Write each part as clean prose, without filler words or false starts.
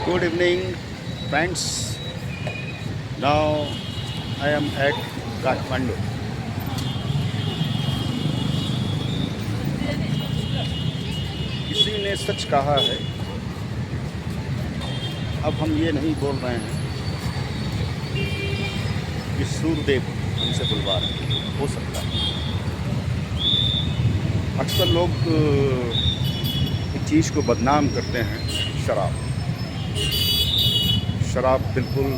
Good evening, friends. Now I am at Kathmandu. किसी ने सच कहा है, अब हम ये नहीं बोल रहे हैं कि सूर्यदेव हमसे बुलवा रहे हैं। हो सकता है अक्सर लोग एक चीज़ को बदनाम करते हैं, शराब। शराब बिल्कुल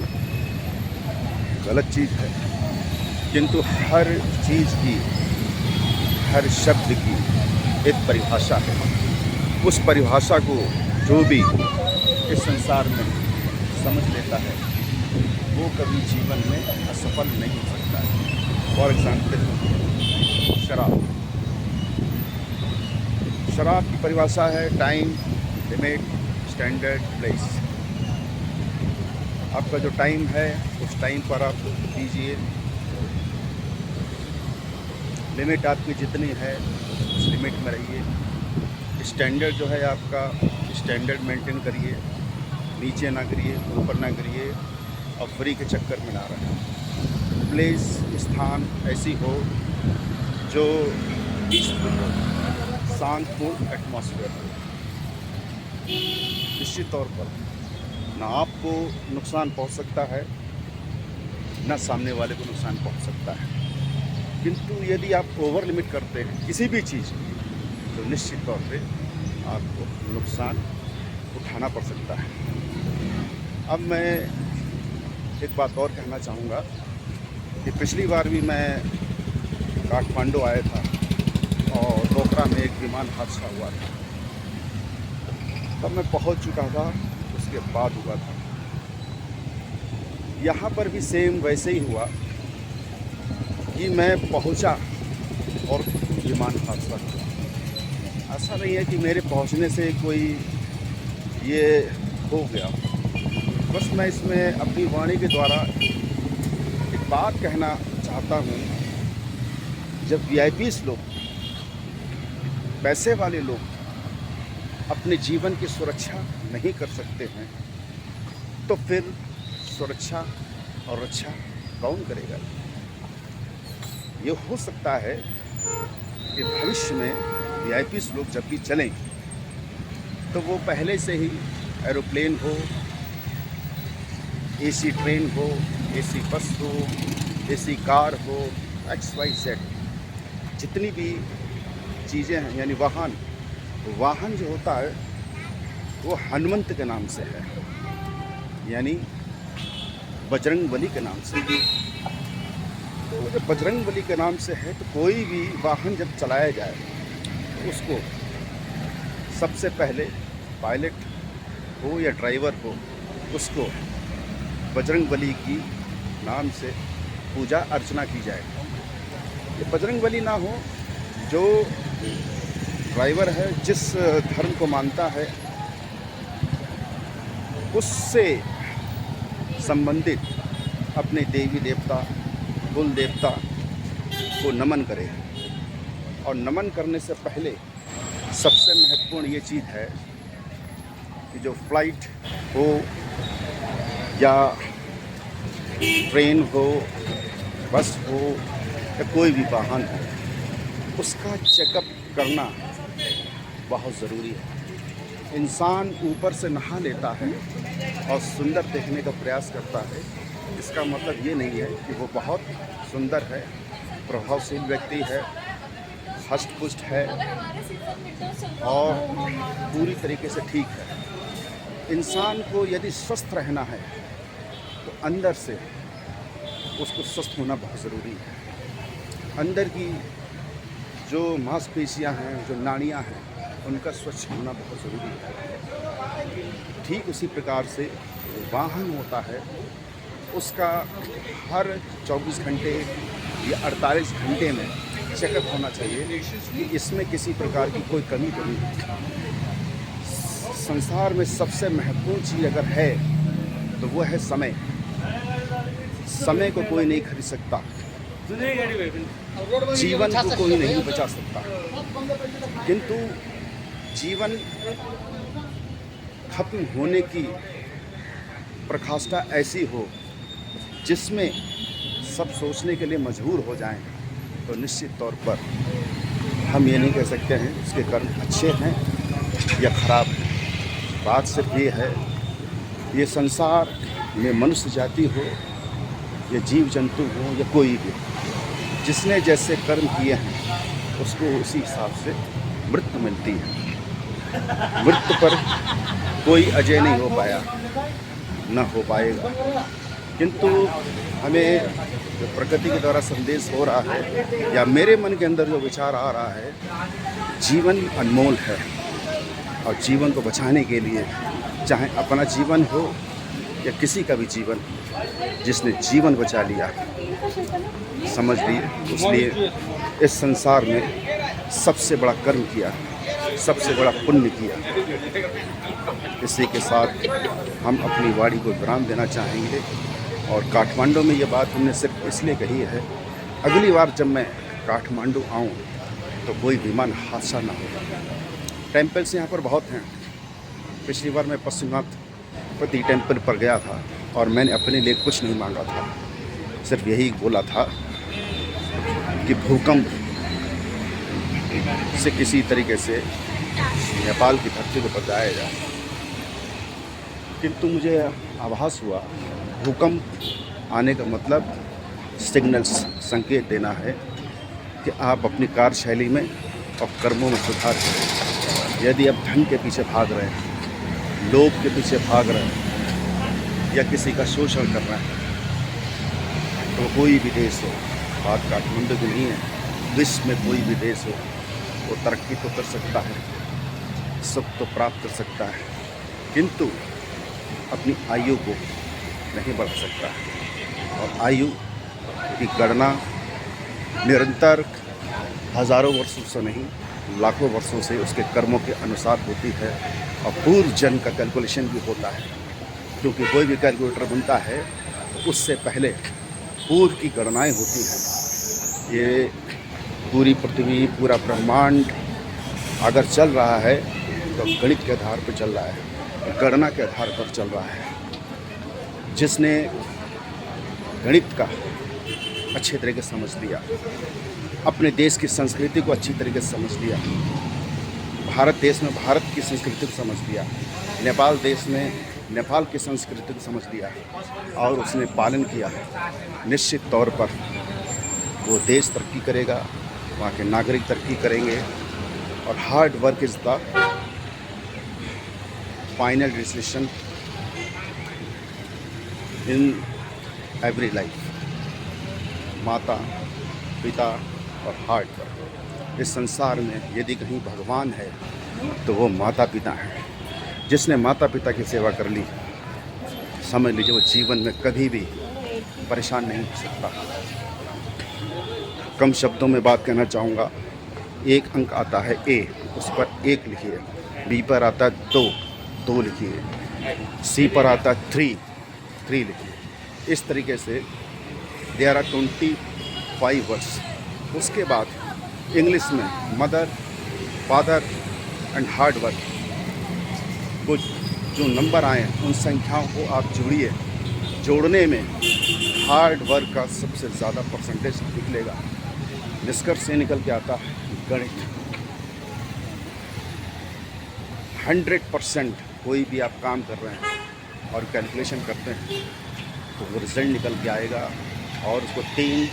गलत चीज़ है, किंतु हर चीज़ की, हर शब्द की एक परिभाषा है। उस परिभाषा को जो भी इस संसार में समझ लेता है वो कभी जीवन में असफल नहीं हो सकता है। फॉर एग्जाम्पल, शराब की परिभाषा है टाइम, लिमिट, स्टैंडर्ड, प्लेस। आपका जो टाइम है उस टाइम पर आप पीजिए। लिमिट आपकी जितनी है उस लिमिट में रहिए। स्टैंडर्ड जो है आपका, स्टैंडर्ड मेंटेन करिए, नीचे ना गिरिए, ऊपर ना गिरिए और फ्री के चक्कर में ना रहें। प्लेस, स्थान ऐसी हो जो पीसफुल हो, शांतपूर्ण एटमॉस्फेयर हो। निश्चित तौर पर ना आपको नुकसान पहुंच सकता है, ना सामने वाले को नुकसान पहुंच सकता है। किंतु यदि आप ओवर लिमिट करते हैं किसी भी चीज़ की तो निश्चित तौर पे आपको नुकसान उठाना पड़ सकता है। अब मैं एक बात और कहना चाहूँगा कि पिछली बार भी मैं काठमांडू आया था और डोकरा में एक विमान हादसा हुआ था। तब मैं पहुँच चुका था, उसके बाद हुआ था। यहाँ पर भी सेम वैसे ही हुआ कि मैं पहुँचा और विमान हादसा हुआ। ऐसा नहीं है कि मेरे पहुंचने से कोई ये हो गया। बस मैं इसमें अपनी वाणी के द्वारा एक बात कहना चाहता हूँ। जब वीआईपीज़ लोग, पैसे वाले लोग अपने जीवन की सुरक्षा नहीं कर सकते हैं तो फिर सुरक्षा और रक्षा कौन करेगा? ये हो सकता है कि भविष्य में वीआईपीज़ लोग जब भी चलें तो वो पहले से ही एरोप्लेन हो, एसी ट्रेन हो, एसी बस हो, एसी कार हो, XYZ जितनी भी चीज़ें हैं, यानी वाहन जो होता है वो हनुमंत के नाम से है, यानी बजरंगबली के नाम से। तो जब बजरंगबली के नाम से है तो कोई भी वाहन जब चलाया जाए उसको सबसे पहले पायलट हो या ड्राइवर हो, उसको बजरंगबली की नाम से पूजा अर्चना की जाए। ये बजरंगबली ना हो, जो ड्राइवर है जिस धर्म को मानता है उससे संबंधित अपने देवी देवता, कुल देवता को नमन करे। और नमन करने से पहले सबसे महत्वपूर्ण ये चीज़ है कि जो फ्लाइट हो या ट्रेन हो, बस हो या कोई भी वाहन हो, उसका चेकअप करना बहुत ज़रूरी है। इंसान ऊपर से नहा लेता है और सुंदर देखने का प्रयास करता है, इसका मतलब ये नहीं है कि वो बहुत सुंदर है, प्रभावशील व्यक्ति है, हष्ट-पुष्ट है और पूरी तरीके से ठीक है। इंसान को यदि स्वस्थ रहना है तो अंदर से उसको स्वस्थ होना बहुत ज़रूरी है। अंदर की जो मांसपेशियां हैं, जो नाड़ियां हैं, उनका स्वच्छ होना बहुत ज़रूरी है। ठीक उसी प्रकार से वाहन होता है, उसका हर 24 घंटे या 48 घंटे में चेकअप होना चाहिए कि इसमें किसी प्रकार की कोई कमी तो नहीं है। संसार में सबसे महत्वपूर्ण चीज़ अगर है तो वो है समय। समय को कोई नहीं खरीद सकता, जीवन को कोई नहीं बचा सकता, किंतु जीवन खत्म होने की प्रकाष्ठा ऐसी हो जिसमें सब सोचने के लिए मजबूर हो जाएं, तो निश्चित तौर पर हम ये नहीं कह सकते हैं उसके कर्म अच्छे हैं या खराब हैं। बात सिर्फ ये है, ये संसार में मनुष्य जाति हो या जीव जंतु हो या कोई भी, जिसने जैसे कर्म किए हैं उसको उसी हिसाब से मृत्यु मिलती है। मृत्यु पर कोई अजय नहीं हो पाया, न हो पाएगा, किंतु हमें जो प्रकृति के द्वारा संदेश हो रहा है या मेरे मन के अंदर जो विचार आ रहा है, जीवन अनमोल है और जीवन को बचाने के लिए, चाहे अपना जीवन हो या किसी का भी जीवन, जिसने जीवन बचा लिया समझ लिए, इसलिए इस संसार में सबसे बड़ा कर्म किया, सबसे बड़ा पुण्य किया। इसी के साथ हम अपनी वाणी को विराम देना चाहेंगे। और काठमांडू में ये बात हमने सिर्फ इसलिए कही है, अगली बार जब मैं काठमांडू आऊँ तो कोई विमान हादसा ना हो। टेम्पल्स यहाँ पर बहुत हैं। पिछली बार मैं पशुपति टेम्पल पर गया था और मैंने अपने लिए कुछ नहीं मांगा था, सिर्फ यही बोला था कि भूकंप से किसी तरीके से नेपाल की धरती को बचाया जाए। किंतु मुझे आभास हुआ भूकंप आने का मतलब सिग्नल्स, संकेत देना है कि आप अपनी कार्यशैली में और कर्मों में सुधार करें। यदि आप धन के पीछे भाग रहे हैं, लोभ के पीछे भाग रहे हैं या किसी का शोषण कर रहे हैं, तो कोई भी देश हो, बात काठमांडू की नहीं है, विश्व में कोई भी देश हो, वो तरक्की तो कर सकता है, सुख तो प्राप्त कर सकता है, किंतु अपनी आयु को नहीं बढ़ा सकता है। और आयु की गणना निरंतर हज़ारों वर्षों से नहीं, लाखों वर्षों से उसके कर्मों के अनुसार होती है। और पूर्व जन्म का कैलकुलेशन भी होता है, क्योंकि कोई भी कैलकुलेटर बनता है तो उससे पहले पूर्व की गणनाएं होती हैं। ये पूरी पृथ्वी, पूरा ब्रह्मांड अगर चल रहा है तो गणित के आधार पर चल रहा है, गणना के आधार पर चल रहा है। जिसने गणित का अच्छे तरीके से समझ लिया, अपने देश की संस्कृति को अच्छी तरीके से समझ लिया, भारत देश में भारत की संस्कृति को समझ लिया, नेपाल देश में नेपाल की संस्कृति को समझ लिया और उसने पालन किया, निश्चित तौर पर वो देश तरक्की करेगा, वहाँ के नागरिक तरक्की करेंगे। और hard work is the final decision in every life. माता, पिता और हार्ड वर्क। इस संसार में यदि कहीं भगवान है तो वो माता पिता हैं। जिसने माता पिता की सेवा कर ली, समझ लीजिए वो जीवन में कभी भी परेशान नहीं हो सकता। कम शब्दों में बात कहना चाहूँगा, एक अंक आता है ए, उस पर एक लिखिए। बी पर आता है दो लिखिए। सी पर आता है थ्री लिखिए। इस तरीके से देयर आर 25 वर्ड्स। उसके बाद इंग्लिश में mother, father and hard work, कुछ जो नंबर आए उन संख्याओं को आप जोड़िए। जोड़ने में हार्ड वर्क का सबसे ज़्यादा परसेंटेज निकलेगा। निष्कर्ष से निकल के आता है गणित। 100% कोई भी आप काम कर रहे हैं और कैलकुलेशन करते हैं तो वो रिज़ल्ट निकल के आएगा और उसको 3,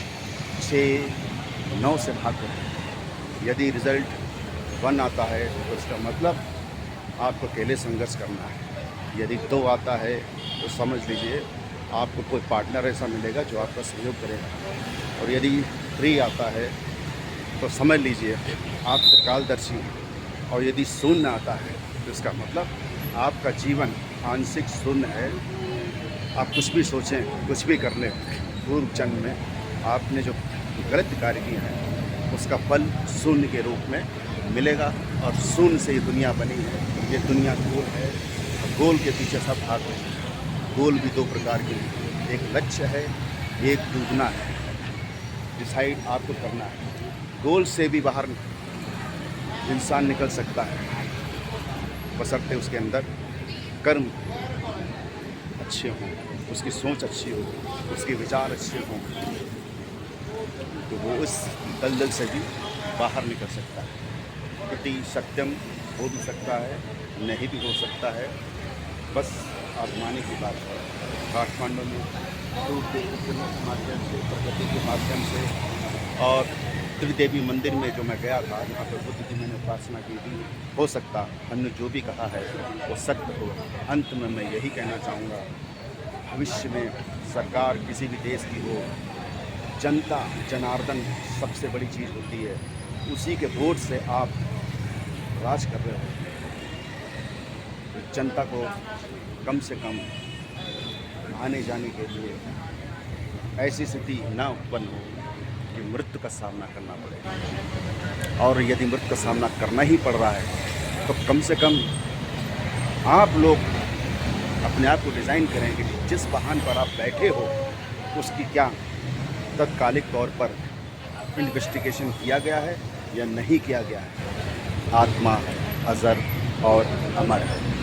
6, 9 से भाग करें। यदि रिज़ल्ट 1 आता है तो इसका मतलब आपको अकेले संघर्ष करना है। यदि 2 आता है तो समझ लीजिए आपको कोई पार्टनर ऐसा मिलेगा जो आपका सहयोग करेगा। और यदि 3 आता है तो समझ लीजिए आप त्रिकालदर्शी हैं। और यदि शून्य आता है तो इसका मतलब आपका जीवन आंशिक शून्य है। आप कुछ भी सोचें, कुछ भी कर लें, पूर्व जन्म में आपने जो गलत कार्य किए हैं उसका फल शून्य के रूप में मिलेगा। और शून्य से ये दुनिया बनी है। ये दुनिया गोल है और गोल के पीछे सब भाग रहे हैं। गोल भी 2 प्रकार के हैं, एक लक्ष्य है, एक डूबना है। डिसाइड आपको करना है। गोल से भी बाहर इंसान निकल सकता है, बशर्ते उसके अंदर कर्म अच्छे हों, उसकी सोच अच्छी हो, उसके विचार अच्छे हों, तो वो इस दलदल से भी बाहर निकल सकता है। इति सत्यम हो भी सकता है, नहीं भी हो सकता है, बस आजमाने की बात है। काठमांडू में सूर्य के माध्यम से, प्रकृति के माध्यम से और त्रिदेवी मंदिर में जो मैं गया था, जहाँ पर बुद्ध की मैंने उपासना की थी, हो सकता हमने जो भी कहा है वो सत्य हो। अंत में मैं यही कहना चाहूँगा, भविष्य में सरकार किसी भी देश की हो, जनता जनार्दन सबसे बड़ी चीज़ होती है। उसी के वोट से आप राज कर रहे हो, तो जनता को कम से कम आने जाने के लिए ऐसी स्थिति ना उत्पन्न हो कि मृत्यु का सामना करना पड़े। और यदि मृत्यु का सामना करना ही पड़ रहा है तो कम से कम आप लोग अपने आप को डिज़ाइन करें कि जिस वाहन पर आप बैठे हो उसकी क्या तत्कालिक तौर पर इन्वेस्टिगेशन किया गया है या नहीं किया गया है। आत्मा अजर और अमर है।